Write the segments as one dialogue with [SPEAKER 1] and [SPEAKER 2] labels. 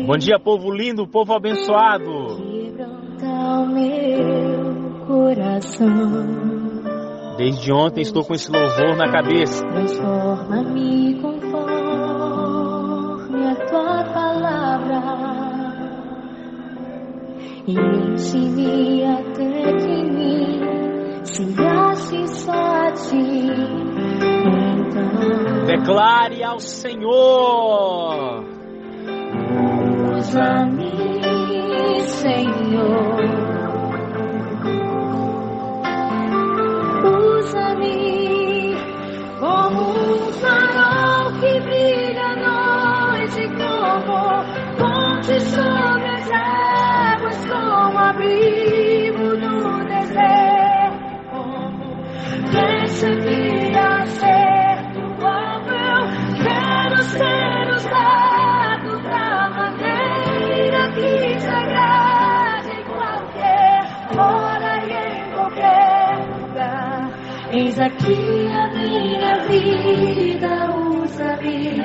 [SPEAKER 1] Bom dia, povo lindo, povo abençoado.
[SPEAKER 2] Quebranta o meu coração.
[SPEAKER 1] Desde ontem estou com esse louvor na cabeça.
[SPEAKER 2] Transforma-me conforme a tua palavra e enche-me até que em mim se ache só a ti. Então
[SPEAKER 1] Declare ao Senhor:
[SPEAKER 2] usa-me, Senhor. Usa-me como um farol que brilha à noite, como ponte sobre as águas, como abrigo no deserto, como flecha que acerta o alvo. Eu quero ser usado da maneira que te agrade, em qualquer hora e em qualquer lugar. Eis aqui a minha vida, usa-me,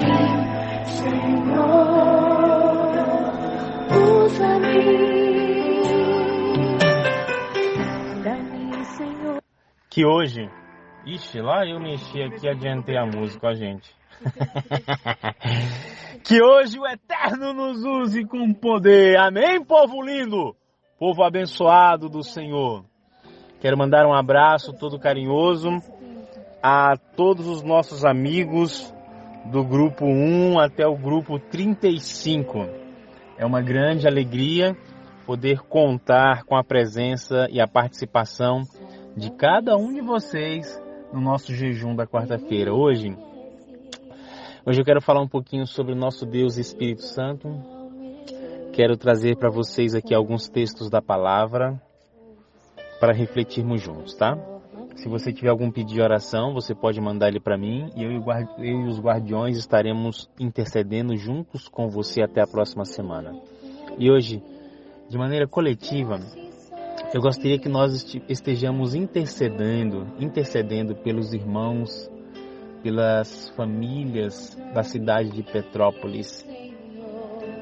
[SPEAKER 2] Senhor, usa-me, dá-me, Senhor.
[SPEAKER 1] que hoje... Ixi, lá eu mexi aqui e adiantei a música, ó, gente. Que hoje o Eterno nos use com poder. Amém, povo lindo? Povo abençoado do Senhor. Quero mandar um abraço todo carinhoso a todos os nossos amigos do grupo 1 até o grupo 35. É uma grande alegria poder contar com a presença e a participação de cada um de vocês no nosso jejum da quarta-feira. Hoje eu quero falar um pouquinho sobre o nosso Deus Espírito Santo. Quero trazer para vocês aqui alguns textos da palavra para refletirmos juntos, tá? Se você tiver algum pedido de oração, você pode mandar ele para mim e eu e os guardiões estaremos intercedendo juntos com você até a próxima semana. E hoje, de maneira coletiva, eu gostaria que nós estejamos intercedendo pelos irmãos, pelas famílias da cidade de Petrópolis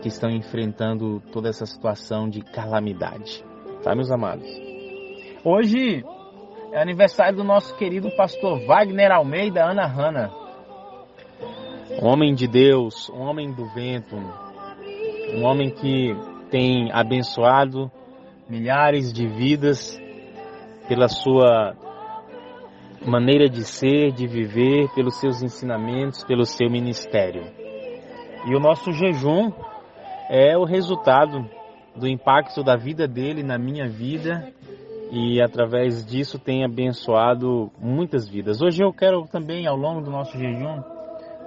[SPEAKER 1] que estão enfrentando toda essa situação de calamidade, tá, meus amados? Hoje é aniversário do nosso querido pastor Wagner Almeida Ana Hanna, homem de Deus, um homem do vento, um homem que tem abençoado milhares de vidas pela sua maneira de ser, de viver, pelos seus ensinamentos, pelo seu ministério. E o nosso jejum é o resultado do impacto da vida dele na minha vida e através disso tem abençoado muitas vidas. Hoje eu quero também, ao longo do nosso jejum,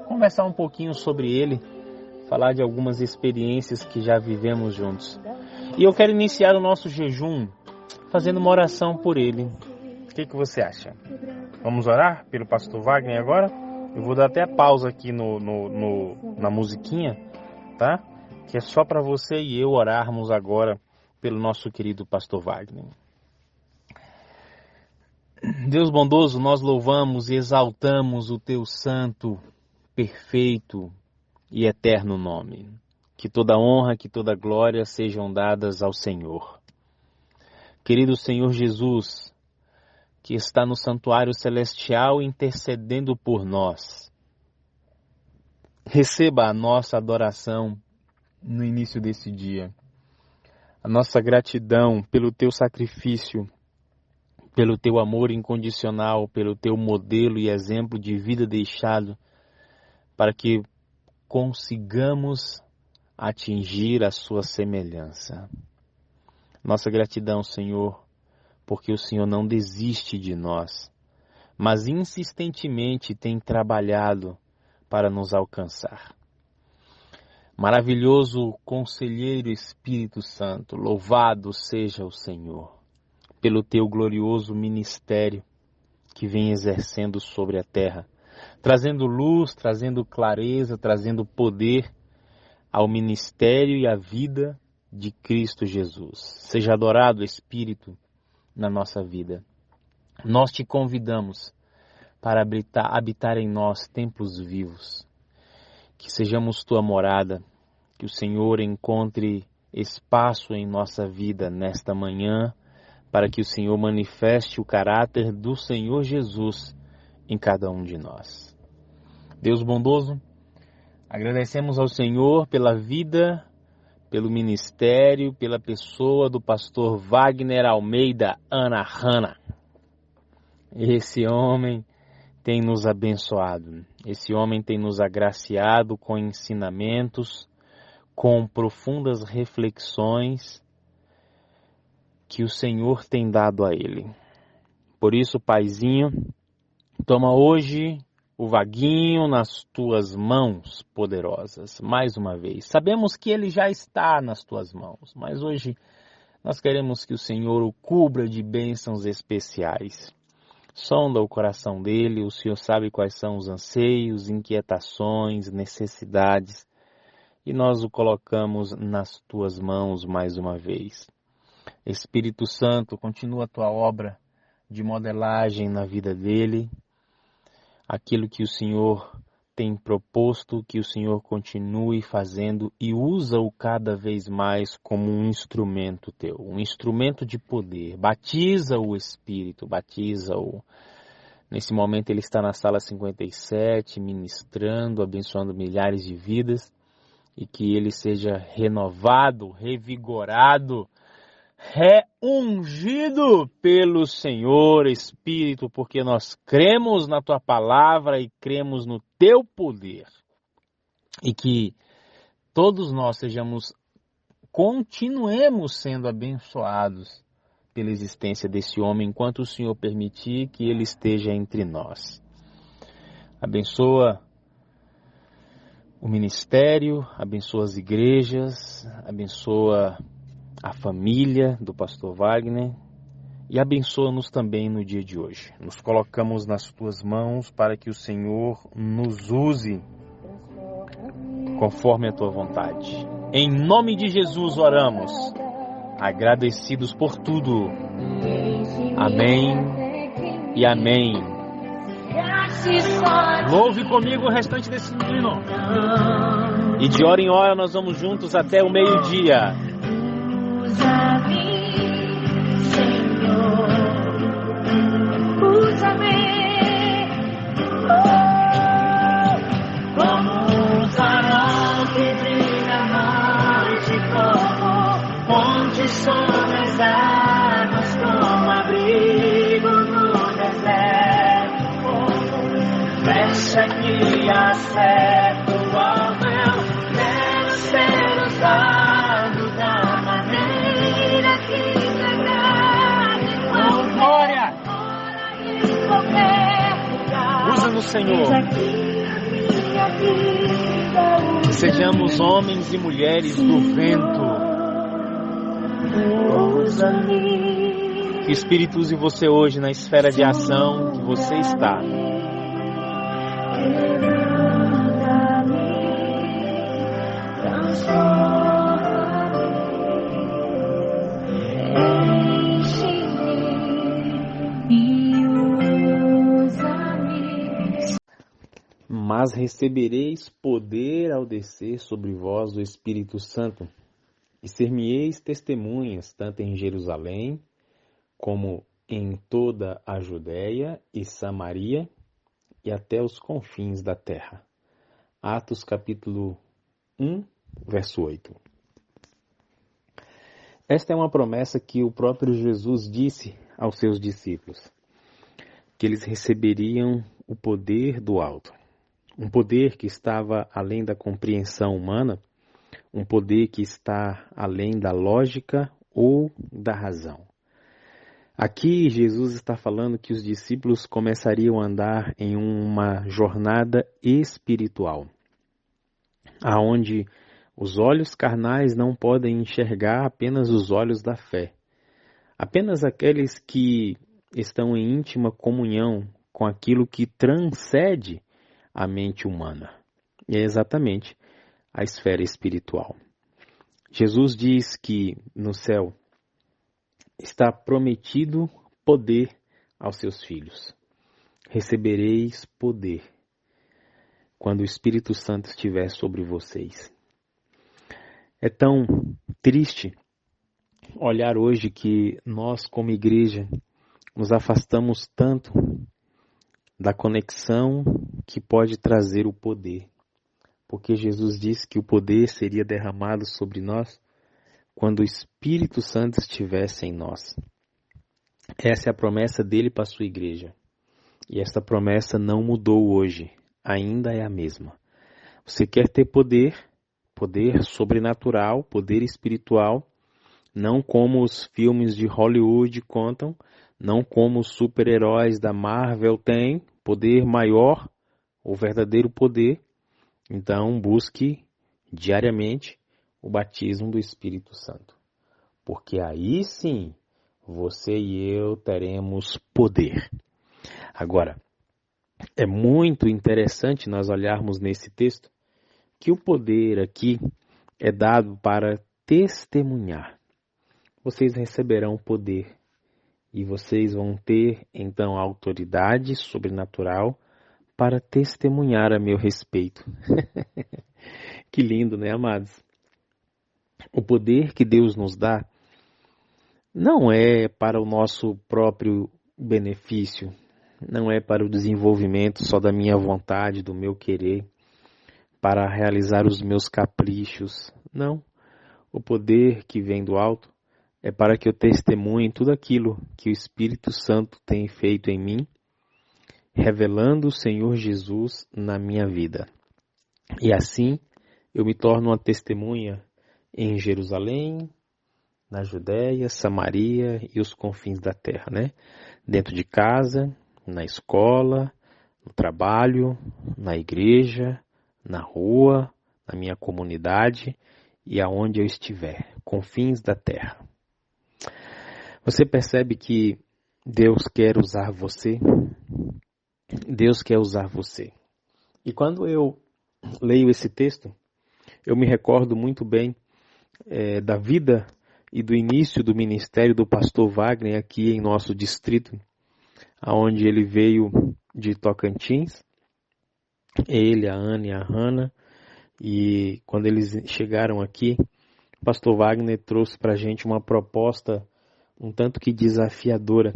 [SPEAKER 1] conversar um pouquinho sobre ele, falar de algumas experiências que já vivemos juntos. E eu quero iniciar o nosso jejum fazendo uma oração por ele. O que você acha? Vamos orar pelo pastor Wagner agora? Eu vou dar até pausa aqui na musiquinha, tá? Que é só para você e eu orarmos agora pelo nosso querido pastor Wagner. Deus bondoso, nós louvamos e exaltamos o teu santo, perfeito e eterno nome. Que toda honra, que toda glória sejam dadas ao Senhor. Querido Senhor Jesus, que está no santuário celestial intercedendo por nós, receba a nossa adoração no início desse dia. A nossa gratidão pelo teu sacrifício, pelo teu amor incondicional, pelo teu modelo e exemplo de vida deixado, para que consigamos atingir a sua semelhança. Nossa gratidão, Senhor, porque o Senhor não desiste de nós, mas insistentemente tem trabalhado para nos alcançar. Maravilhoso Conselheiro Espírito Santo, louvado seja o Senhor, pelo teu glorioso ministério que vem exercendo sobre a terra, trazendo luz, trazendo clareza, trazendo poder ao ministério e à vida de Cristo Jesus. Seja adorado, Espírito, na nossa vida. Nós te convidamos para habitar em nós templos vivos, que sejamos tua morada, Que o Senhor encontre espaço em nossa vida nesta manhã, para que o Senhor manifeste o caráter do Senhor Jesus em cada um de nós. Deus bondoso, agradecemos ao Senhor pela vida, pelo ministério, pela pessoa do pastor Wagner Almeida Anahana. Esse homem tem nos abençoado, esse homem tem nos agraciado com ensinamentos, com profundas reflexões que o Senhor tem dado a ele. Por isso, Paizinho, toma hoje o Vaguinho nas tuas mãos poderosas, mais uma vez. Sabemos que ele já está nas tuas mãos, mas hoje nós queremos que o Senhor o cubra de bênçãos especiais. Sonda o coração dele, o Senhor sabe quais são os anseios, inquietações, necessidades, e nós o colocamos nas tuas mãos mais uma vez. Espírito Santo, continua a tua obra de modelagem na vida dele, aquilo que o Senhor tem proposto, que o Senhor continue fazendo e usa-o cada vez mais como um instrumento teu, um instrumento de poder. Batiza o Espírito, batiza-o. Nesse momento ele está na sala 57, ministrando, abençoando milhares de vidas, e que ele seja renovado, revigorado, reungido pelo Senhor Espírito, porque nós cremos na tua palavra e cremos no teu poder. E que todos nós continuemos sendo abençoados pela existência desse homem, enquanto o Senhor permitir que ele esteja entre nós. Abençoa o ministério, abençoa as igrejas, abençoa a família do pastor Wagner e abençoa-nos também no dia de hoje. Nos colocamos nas tuas mãos para que o Senhor nos use conforme a tua vontade. Em nome de Jesus oramos, agradecidos por tudo. Amém e amém. Louve comigo o restante desse hino. E de hora em hora nós vamos juntos até o meio-dia.
[SPEAKER 2] Usa-me, Senhor, usa-me, como um farol que brilha mais e como fonte sobre as águas, como abrigo no deserto, como flecha que acerta o alvo, quero ser usado da maneira que te agrade.
[SPEAKER 1] Glória! Usa-nos, Senhor. Sejamos homens e mulheres do vento. Que o Espírito use você hoje na esfera de ação que você está. Mas recebereis poder ao descer sobre vós o Espírito Santo, e ser-me-eis testemunhas, tanto em Jerusalém, como em toda a Judéia e Samaria, e até os confins da terra. Atos capítulo 1, verso 8. Esta é uma promessa que o próprio Jesus disse aos seus discípulos, que eles receberiam o poder do alto. Um poder que estava além da compreensão humana, um poder que está além da lógica ou da razão. Aqui Jesus está falando que os discípulos começariam a andar em uma jornada espiritual, aonde os olhos carnais não podem enxergar apenas os olhos da fé. Apenas aqueles que estão em íntima comunhão com aquilo que transcende a mente humana. E é exatamente a esfera espiritual. Jesus diz que no céu está prometido poder aos seus filhos. Recebereis poder quando o Espírito Santo estiver sobre vocês. É tão triste olhar hoje que nós, como igreja, nos afastamos tanto da conexão que pode trazer o poder. Porque Jesus disse que o poder seria derramado sobre nós quando o Espírito Santo estivesse em nós. Essa é a promessa dele para a sua igreja. E essa promessa não mudou hoje, ainda é a mesma. Você quer ter poder, poder sobrenatural, poder espiritual, não como os filmes de Hollywood contam, não como os super-heróis da Marvel têm, poder maior, o verdadeiro poder. Então busque diariamente o batismo do Espírito Santo. Porque aí sim, você e eu teremos poder. Agora, é muito interessante nós olharmos nesse texto que o poder aqui é dado para testemunhar. Vocês receberão poder e vocês vão ter então a autoridade sobrenatural para testemunhar a meu respeito. Que lindo, né, amados? O poder que Deus nos dá não é para o nosso próprio benefício, não é para o desenvolvimento só da minha vontade, do meu querer, para realizar os meus caprichos. Não. O poder que vem do alto é para que eu testemunhe tudo aquilo que o Espírito Santo tem feito em mim, revelando o Senhor Jesus na minha vida. E assim eu me torno uma testemunha em Jerusalém, na Judéia, Samaria e os confins da terra, né? Dentro de casa, na escola, no trabalho, na igreja, na rua, na minha comunidade e aonde eu estiver, confins da terra. Você percebe que Deus quer usar você? Deus quer usar você. E quando eu leio esse texto, eu me recordo muito bem da vida e do início do ministério do pastor Wagner aqui em nosso distrito, aonde ele veio de Tocantins, ele, a Ana e a Hannah, e quando eles chegaram aqui, o pastor Wagner trouxe para a gente uma proposta um tanto que desafiadora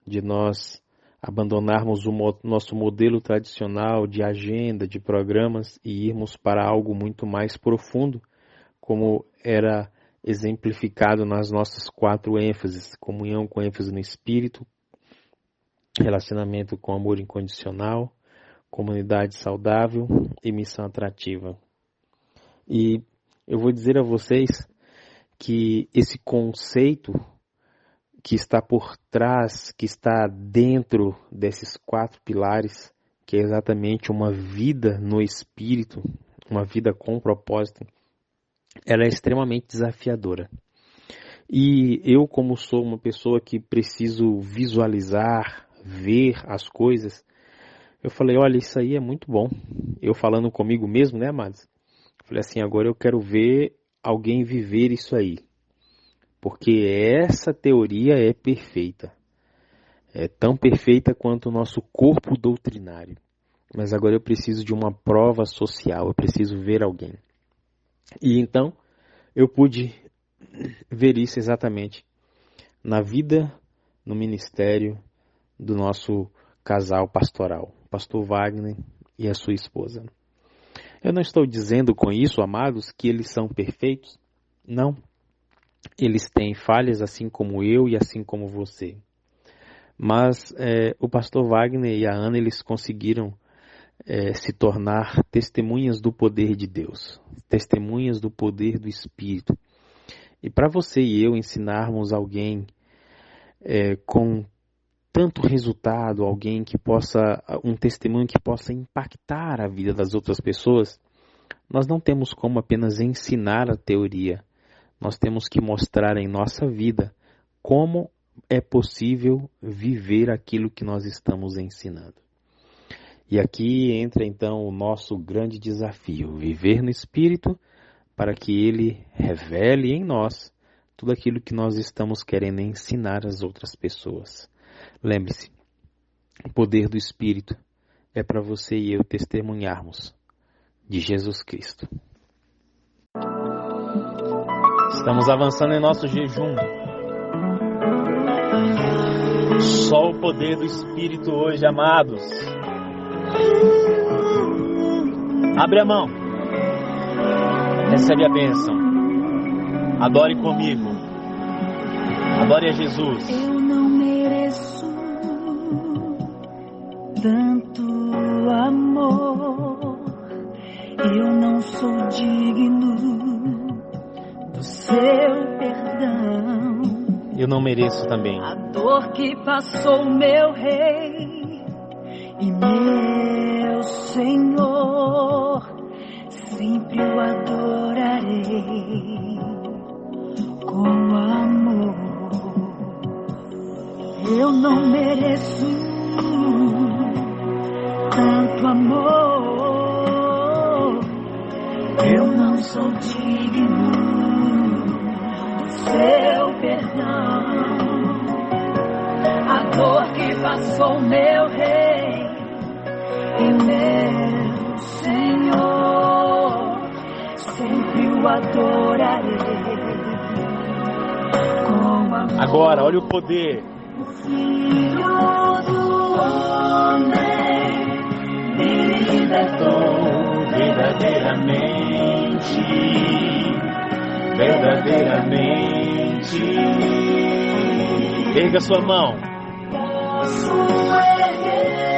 [SPEAKER 1] de nós abandonarmos o nosso modelo tradicional de agenda, de programas e irmos para algo muito mais profundo, como era exemplificado nas nossas 4 ênfases: comunhão com ênfase no espírito, relacionamento com amor incondicional, comunidade saudável e missão atrativa. E eu vou dizer a vocês que esse conceito que está por trás, que está dentro desses 4 pilares, que é exatamente uma vida no espírito, uma vida com propósito, ela é extremamente desafiadora. E eu, como sou uma pessoa que preciso visualizar, ver as coisas, eu falei, olha, isso aí é muito bom. Eu falando comigo mesmo, né, amados? Falei assim, agora eu quero ver alguém viver isso aí. Porque essa teoria é perfeita. É tão perfeita quanto o nosso corpo doutrinário. Mas agora eu preciso de uma prova social, eu preciso ver alguém. E então eu pude ver isso exatamente na vida, no ministério do nosso casal pastoral, pastor Wagner e a sua esposa. Eu não estou dizendo com isso, amados, que eles são perfeitos. Não. Eles têm falhas assim como eu e assim como você. Mas o pastor Wagner e a Ana, eles conseguiram se tornar testemunhas do poder de Deus, testemunhas do poder do Espírito. E para você e eu ensinarmos alguém com tanto resultado, alguém que possa, um testemunho que possa impactar a vida das outras pessoas, nós não temos como apenas ensinar a teoria. Nós temos que mostrar em nossa vida como é possível viver aquilo que nós estamos ensinando. E aqui entra então o nosso grande desafio, viver no Espírito para que Ele revele em nós tudo aquilo que nós estamos querendo ensinar às outras pessoas. Lembre-se, o poder do Espírito é para você e eu testemunharmos de Jesus Cristo. Estamos avançando em nosso jejum. Só o poder do Espírito hoje, amados. Abre a mão. Recebe a bênção. Adore comigo. Adore a Jesus.
[SPEAKER 2] Eu não mereço tanto amor. Eu não sou digno do seu perdão.
[SPEAKER 1] Eu não mereço também.
[SPEAKER 2] A dor que passou meu rei e meu Senhor, sempre o adorarei com amor. Eu não mereço tanto amor. Eu não sou digno do seu perdão. A dor que passou meu rei e meu Senhor, sempre o adorarei com amor.
[SPEAKER 1] Agora, olha o poder.
[SPEAKER 2] O Filho do Homem me libertou
[SPEAKER 1] verdadeiramente. Erga sua mão.
[SPEAKER 2] Posso erguer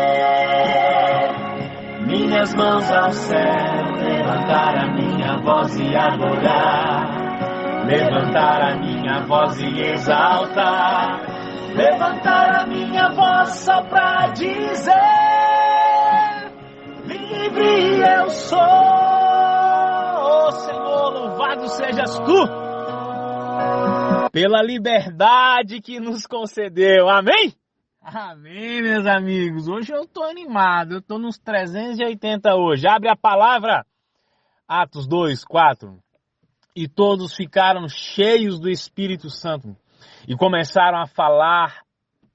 [SPEAKER 1] Minhas mãos ao céu, levantar a minha voz e adorar. Levantar a minha voz e exaltar. Levantar a minha voz só pra dizer: livre eu sou. Oh, Senhor, louvado sejas tu pela liberdade que nos concedeu. Amém? Amém, meus amigos. Hoje eu tô animado. Eu tô nos 380 hoje. Abre a palavra. Atos 2, 4. E todos ficaram cheios do Espírito Santo e começaram a falar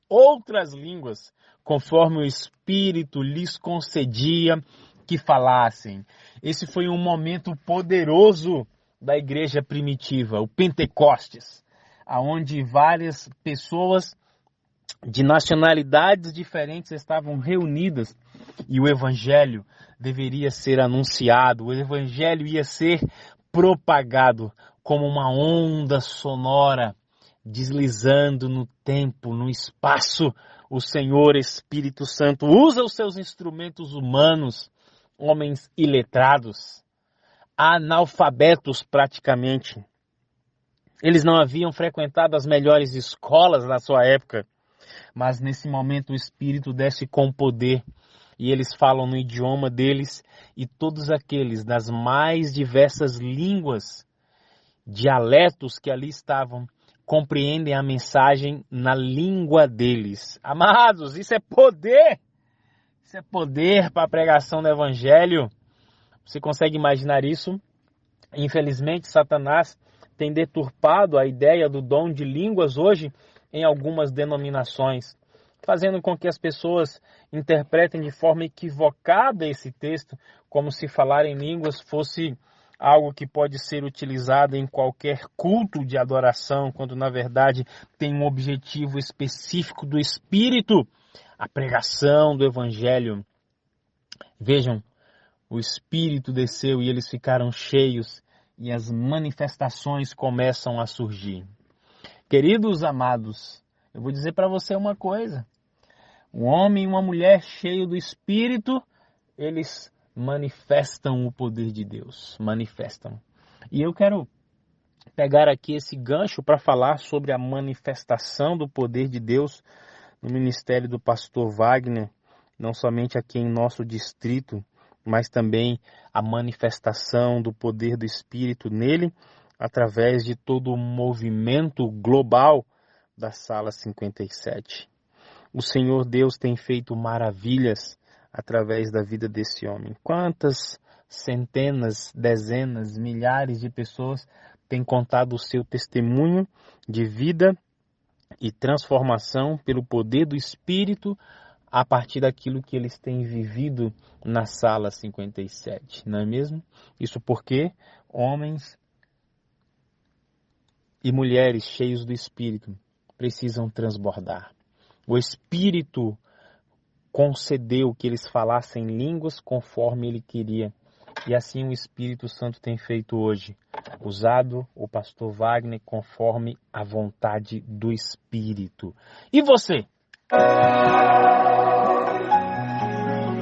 [SPEAKER 1] outras línguas, conforme o Espírito lhes concedia que falassem. Esse foi um momento poderoso da igreja primitiva, o Pentecostes, aonde várias pessoas de nacionalidades diferentes estavam reunidas e o Evangelho deveria ser anunciado, o Evangelho ia ser propagado como uma onda sonora deslizando no tempo, no espaço. O Senhor Espírito Santo usa os seus instrumentos humanos, homens iletrados, analfabetos praticamente. Eles não haviam frequentado as melhores escolas na sua época, mas nesse momento o Espírito desce com poder e eles falam no idioma deles, e todos aqueles das mais diversas línguas, dialetos que ali estavam, compreendem a mensagem na língua deles. Amados, isso é poder! Isso é poder para a pregação do Evangelho. Você consegue imaginar isso? Infelizmente, Satanás tem deturpado a ideia do dom de línguas hoje em algumas denominações, fazendo com que as pessoas interpretem de forma equivocada esse texto, como se falar em línguas fosse algo que pode ser utilizado em qualquer culto de adoração, quando na verdade tem um objetivo específico do Espírito, a pregação do Evangelho. Vejam, o Espírito desceu e eles ficaram cheios e as manifestações começam a surgir. Queridos amados, eu vou dizer para você uma coisa. Um homem e uma mulher cheios do Espírito, eles manifestam o poder de Deus, manifestam. E eu quero pegar aqui esse gancho para falar sobre a manifestação do poder de Deus no ministério do pastor Wagner, não somente aqui em nosso distrito, mas também a manifestação do poder do Espírito nele, através de todo o movimento global da Sala 57. O Senhor Deus tem feito maravilhas através da vida desse homem. Quantas centenas, dezenas, milhares de pessoas têm contado o seu testemunho de vida e transformação pelo poder do Espírito a partir daquilo que eles têm vivido na Sala 57, não é mesmo? Isso porque homens e mulheres cheios do Espírito precisam transbordar. O Espírito concedeu que eles falassem línguas conforme Ele queria. E assim o Espírito Santo tem feito hoje, usado o pastor Wagner conforme a vontade do Espírito. E você?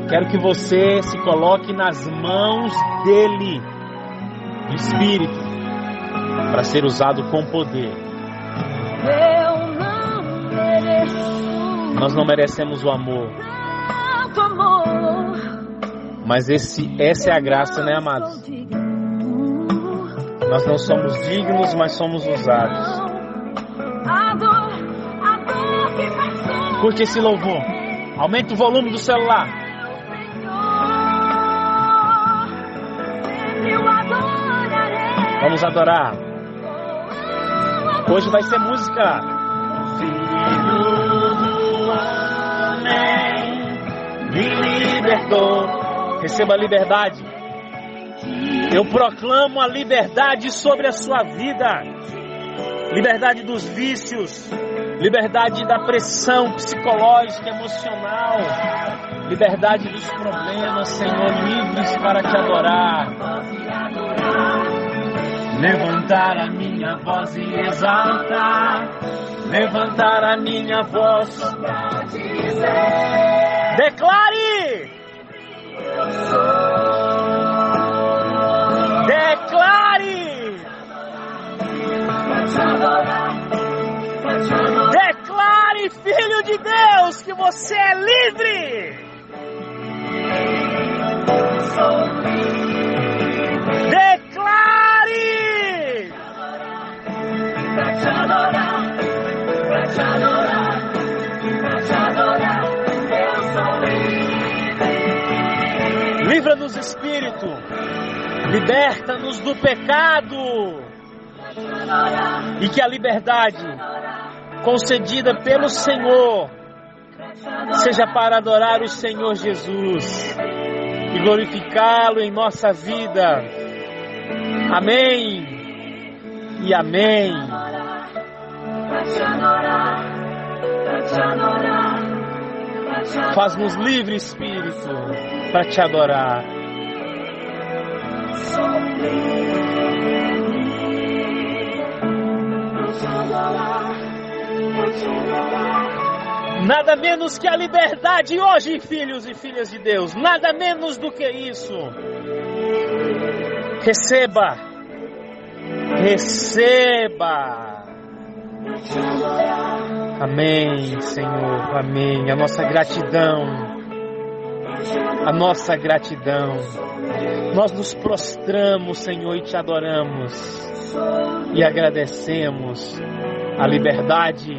[SPEAKER 1] Quero que você se coloque nas mãos dele, do Espírito, para ser usado com poder. Nós não merecemos o amor. Mas essa é a graça, né, amados? Nós não somos dignos, mas somos usados. Curte esse louvor. Aumenta o volume do celular. Vamos adorar. Hoje vai ser música. Filho do homem me libertou. Receba a liberdade. Eu proclamo a liberdade sobre a sua vida. Liberdade dos vícios. Liberdade da pressão psicológica, emocional. Liberdade dos problemas, Senhor, livres para te adorar. Levantar a minha voz e exaltar. Levantar a minha voz. Declare! Declare! Declare, filho de Deus, que você é livre! Declare! Pra te adorar, pra te adorar, pra te adorar, eu sou livre. Livra-nos, Espírito, liberta-nos do pecado, e que a liberdade concedida pelo Senhor seja para adorar o Senhor Jesus e glorificá-lo em nossa vida. Amém e amém. Faz-nos livres, Espírito, para te adorar. Nada menos que a liberdade hoje, filhos e filhas de Deus. Nada menos do que isso. Receba. Receba. Amém, Senhor. Amém. A nossa gratidão. A nossa gratidão. Nós nos prostramos, Senhor, e te adoramos. E agradecemos a liberdade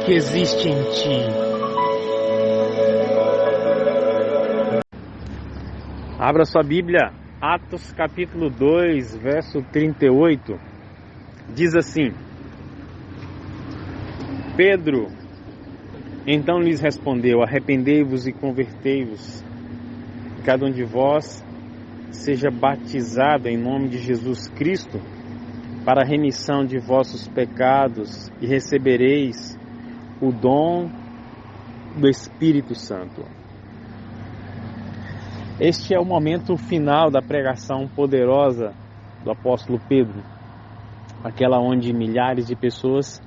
[SPEAKER 1] que existe em ti. Abra sua Bíblia, Atos capítulo 2, verso 38. Diz assim: Pedro então lhes respondeu: arrependei-vos e convertei-vos, cada um de vós seja batizado em nome de Jesus Cristo para a remissão de vossos pecados, e recebereis o dom do Espírito Santo. Este é o momento final da pregação poderosa do apóstolo Pedro, aquela onde milhares de pessoas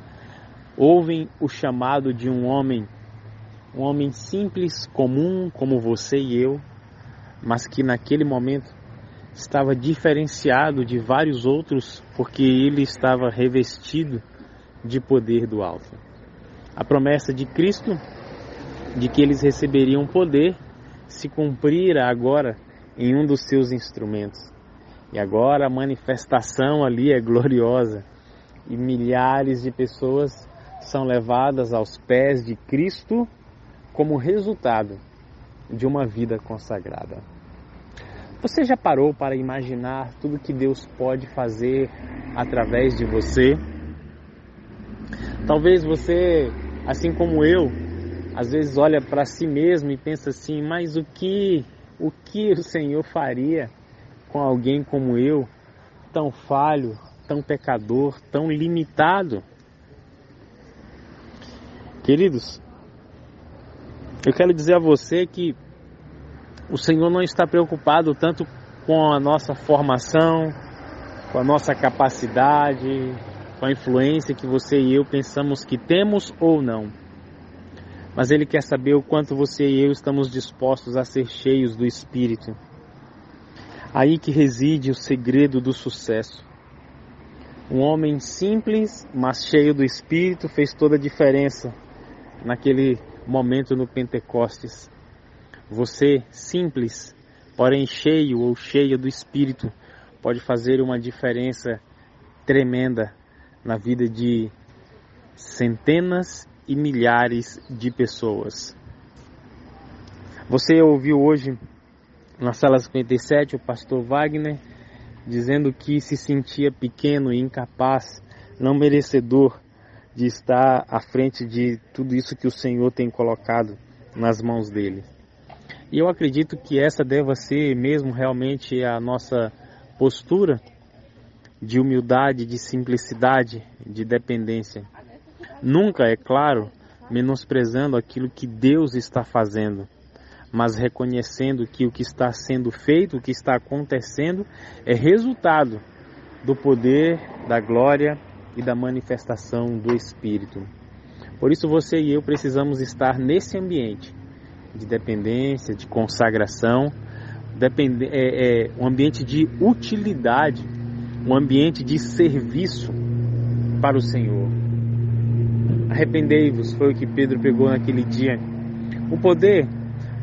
[SPEAKER 1] ouvem o chamado de um homem simples, comum, como você e eu, mas que naquele momento estava diferenciado de vários outros, porque ele estava revestido de poder do alto. A promessa de Cristo de que eles receberiam poder se cumprira agora em um dos seus instrumentos. E agora a manifestação ali é gloriosa e milhares de pessoas são levadas aos pés de Cristo como resultado de uma vida consagrada. Você já parou para imaginar tudo que Deus pode fazer através de você? Talvez você, assim como eu, às vezes olha para si mesmo e pensa assim: mas o que o Senhor faria com alguém como eu, tão falho, tão pecador, tão limitado. Queridos, eu quero dizer a você que o Senhor não está preocupado tanto com a nossa formação, com a nossa capacidade, com a influência que você e eu pensamos que temos ou não. Mas Ele quer saber o quanto você e eu estamos dispostos a ser cheios do Espírito. Aí que reside o segredo do sucesso. Um homem simples, mas cheio do Espírito, fez toda a diferença naquele momento no Pentecostes. Você, simples, porém cheio ou cheia do Espírito, pode fazer uma diferença tremenda na vida de centenas e milhares de pessoas. Você ouviu hoje na sala 57 o pastor Wagner dizendo que se sentia pequeno e incapaz, não merecedor de estar à frente de tudo isso que o Senhor tem colocado nas mãos dele. E eu acredito que essa deva ser mesmo realmente a nossa postura de humildade, de simplicidade, de dependência. Nunca, é claro, menosprezando aquilo que Deus está fazendo, mas reconhecendo que o que está sendo feito, o que está acontecendo, é resultado do poder, da glória e da manifestação do Espírito. Por isso você e eu precisamos estar nesse ambiente de dependência, de consagração, um ambiente de utilidade, um ambiente de serviço para o Senhor. Arrependei-vos, foi o que Pedro pegou naquele dia. O poder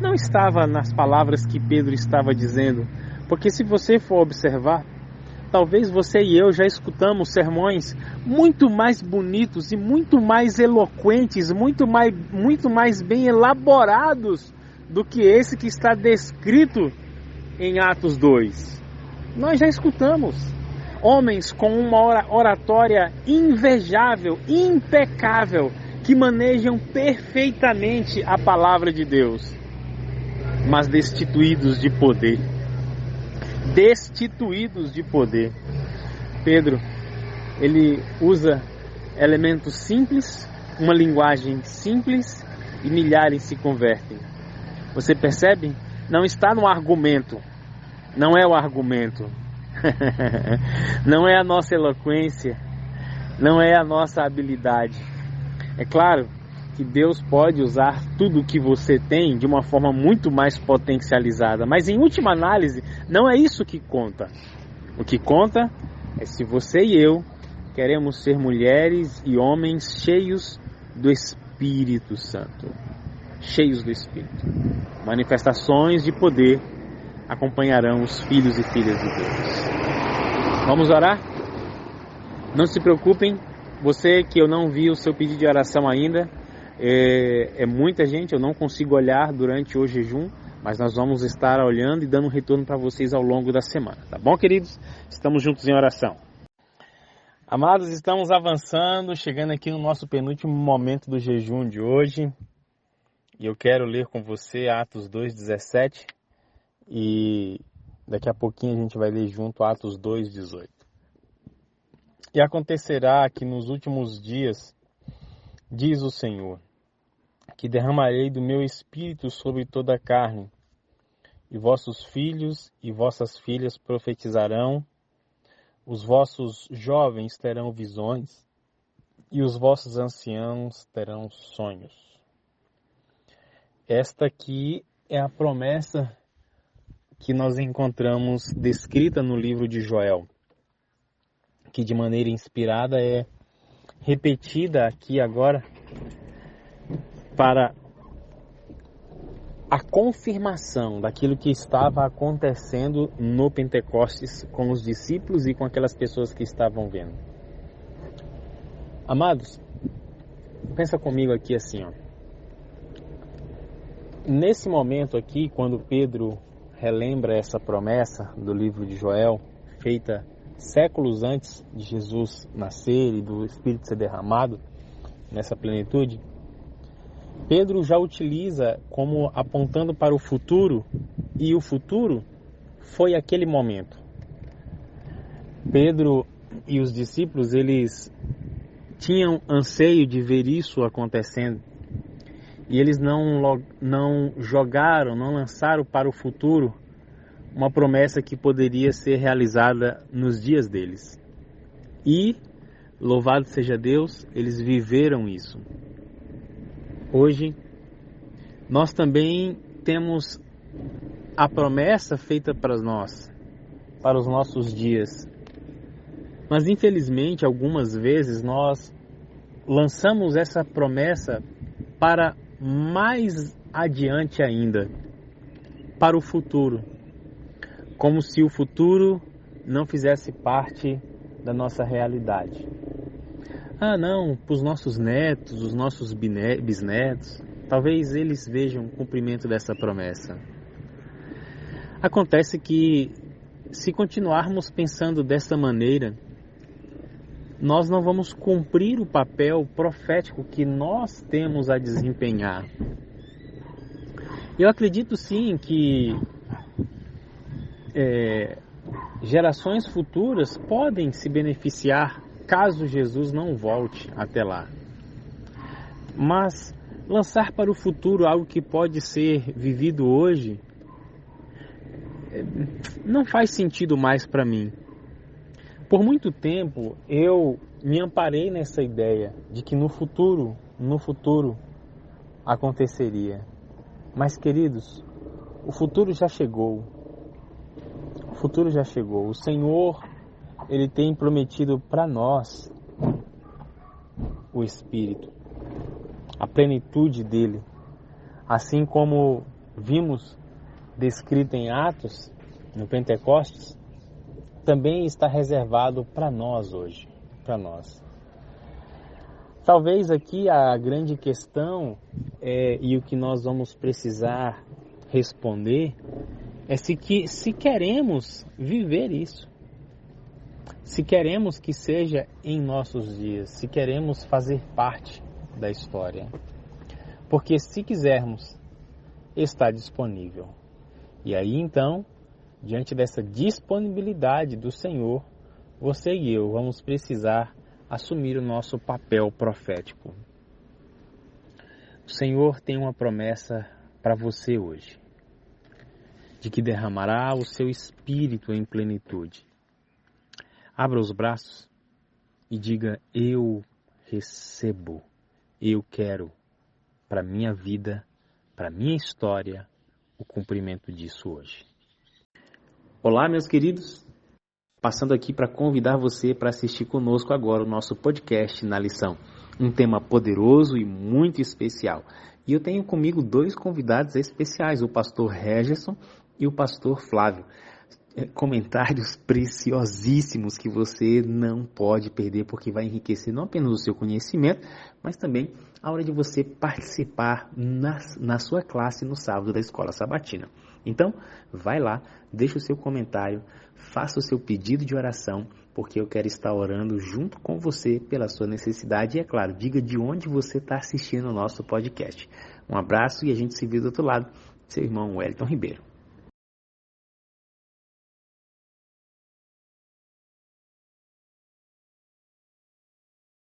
[SPEAKER 1] não estava nas palavras que Pedro estava dizendo, porque se você for observar, talvez você e eu já escutamos sermões muito mais bonitos e muito mais eloquentes, muito mais bem elaborados do que esse que está descrito em Atos 2. Nós já escutamos homens com uma oratória invejável, impecável, que manejam perfeitamente a palavra de Deus, mas destituídos de poder. Destituídos de poder. Pedro, ele usa elementos simples, uma linguagem simples, e milhares se convertem. Você percebe? Não está no argumento. Não é o argumento. Não é a nossa eloquência. Não é a nossa habilidade. É claro que Deus pode usar tudo o que você tem de uma forma muito mais potencializada, mas em última análise, não é isso que conta. O que conta é se você e eu queremos ser mulheres e homens cheios do Espírito Santo. Cheios do Espírito. Manifestações de poder acompanharão os filhos e filhas de Deus. Vamos orar? Não se preocupem, você que eu não vi o seu pedido de oração ainda, é muita gente, eu não consigo olhar durante o jejum, mas nós vamos estar olhando e dando um retorno para vocês ao longo da semana, tá bom, queridos? Estamos juntos em oração. Amados, estamos avançando, chegando aqui no nosso penúltimo momento do jejum de hoje, e eu quero ler com você Atos 2:17, e daqui a pouquinho a gente vai ler junto Atos 2:18. E acontecerá que nos últimos dias, diz o Senhor, que derramarei do meu espírito sobre toda a carne, e vossos filhos e vossas filhas profetizarão, os vossos jovens terão visões, e os vossos anciãos terão sonhos. Esta aqui é a promessa que nós encontramos descrita no livro de Joel, que de maneira inspirada é repetida aqui agora para a confirmação daquilo que estava acontecendo no Pentecostes com os discípulos e com aquelas pessoas que estavam vendo. Amados, pensa comigo aqui assim, ó. Nesse momento aqui, quando Pedro relembra essa promessa do livro de Joel, feita séculos antes de Jesus nascer e do Espírito ser derramado nessa plenitude, Pedro já utiliza como apontando para o futuro, e o futuro foi aquele momento. Pedro e os discípulos, eles tinham anseio de ver isso acontecendo. E eles não jogaram, não lançaram para o futuro uma promessa que poderia ser realizada nos dias deles. E, louvado seja Deus, eles viveram isso. Hoje, nós também temos a promessa feita para nós, para os nossos dias. Mas, infelizmente, algumas vezes nós lançamos essa promessa para mais adiante ainda, para o futuro, como se o futuro não fizesse parte da nossa realidade. Não, para os nossos netos, os nossos bisnetos, talvez eles vejam o cumprimento dessa promessa. Acontece que, se continuarmos pensando dessa maneira, nós não vamos cumprir o papel profético que nós temos a desempenhar. Eu acredito sim que gerações futuras podem se beneficiar caso Jesus não volte até lá. Mas lançar para o futuro algo que pode ser vivido hoje não faz sentido mais para mim. Por muito tempo eu me amparei nessa ideia de que no futuro aconteceria. Mas, queridos, o futuro já chegou. O futuro já chegou. O Senhor, Ele tem prometido para nós o Espírito, a plenitude dele. Assim como vimos descrito em Atos, no Pentecostes, também está reservado para nós hoje, para nós. Talvez aqui a grande questão e o que nós vamos precisar responder é se queremos viver isso, se queremos que seja em nossos dias, se queremos fazer parte da história. Porque se quisermos, está disponível. E aí então, diante dessa disponibilidade do Senhor, você e eu vamos precisar assumir o nosso papel profético. O Senhor tem uma promessa para você hoje, de que derramará o seu Espírito em plenitude. Abra os braços e diga: eu recebo, eu quero para minha vida, para minha história, o cumprimento disso hoje. Olá, meus queridos, passando aqui para convidar você para assistir conosco agora o nosso podcast Na Lição, um tema poderoso e muito especial. E eu tenho comigo 2 convidados especiais, o pastor Regerson e o pastor Flávio. Comentários preciosíssimos que você não pode perder, porque vai enriquecer não apenas o seu conhecimento, mas também a hora de você participar na sua classe no sábado da Escola Sabatina. Então, vai lá, deixa o seu comentário, faça o seu pedido de oração, porque eu quero estar orando junto com você pela sua necessidade. E, é claro, diga de onde você está assistindo o nosso podcast. Um abraço e a gente se vê do outro lado. Seu irmão Wellington Ribeiro.